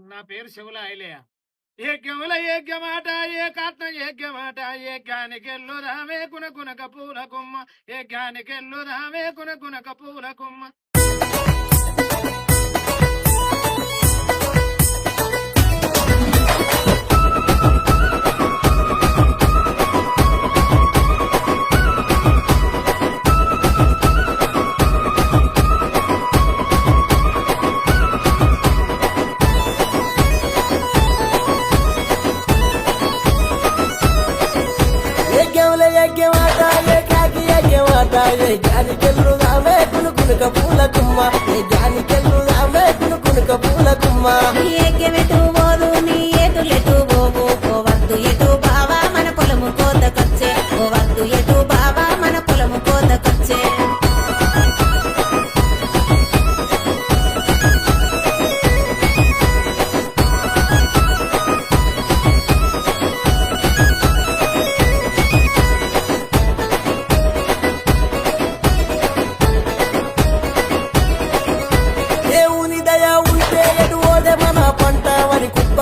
నా పేరు శివుల ఐలయ్య. ఏక్యముల ఏక్యమాట ఏకాత్మ ఏక్యమాట ఏక్యానికెల్లు రావే కునకునక పూల కొమ్మ ఏక్యానికెల్లు రావే కునకునక పూల కొమ్మ. జానికెళ్ళు రావే కునుకునుక పూల కుమ్మ జానికెళ్ళు రావే కునుకునుక పూల కుమ్మ. ఏకెమెటు పోదు నీ ఎటులెటు పోవు పోవద్దు ఎటు బావా మన పొలము కోతకొచ్చే పోవద్దు ఎటు బావా మన పొలము కోతకొచ్చే.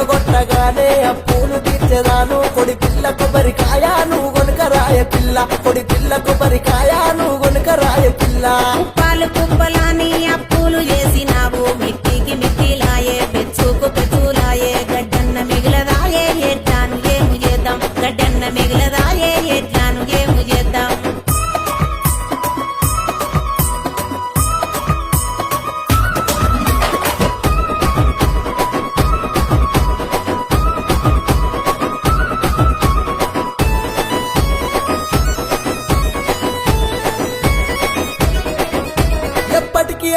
కొట్టగానే అప్పులు తీర్చదాను కొడి పిల్ల కొబ్బరికాయ నువ్వు కొనుక రాయ పిల్ల కొడి పిల్ల కొబ్బరికాయ నువ్వు కొనుక రాయ పిల్ల. కుప్పాలు కుప్పలాని అప్పులు చేసినావు మిట్టికి మిట్టిలాయే పెచ్చుకు పెచ్చులాయే గడ్డన్న మిగిలదాయే ఎట్లాను ఏము చేద్దాం గడ్డన్న మిగిలదాయే ఎట్లాను ఏము చేద్దాం.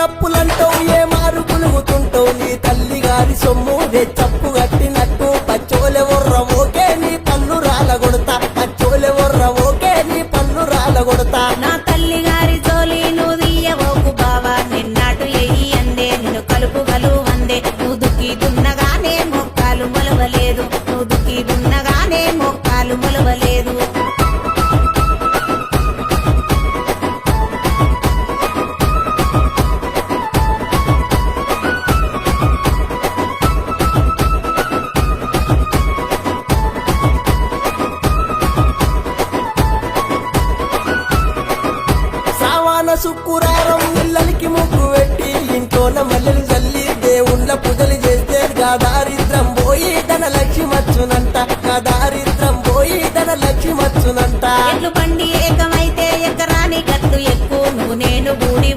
అప్పులంటావు ఏ మారు పులుగుతుంటావు నీ తల్లి గారి సొమ్ము చప్పు కట్టినట్టు పచ్చోలె వర్ర ఓకే నీ పన్ను రాలగొడతా పచ్చోలె వర్ర ఓకే నీ పన్ను రాలగొడతా. నా తల్లి గారి జోలి నువ్వు తీయవోకు బావా నిన్నాటు ఎయ్యి అందే నిన్ను కలుపుగలు అందే నువ్వు దుక్కి దున్నగానే మొక్కాలు మొలవలేదు నువ్వు దుక్కి దున్నగానే మొక్కాలు మొలవలేదు. శుక్రారం ఇళ్ళకి ముగ్గు పెట్టి ఇంట్లోన మల్లెలు చల్లి దేవుళ్ళ పూజలు చేస్తే గా దారిద్రం పోయి ధన లక్ష్మి వచ్చునంట గా దారిద్రం పోయి ధన లక్ష్మి వచ్చునంట. బండి ఏకమైతే ఎకరాని గట్టు ఎక్కువ నువ్వు నేను గూడి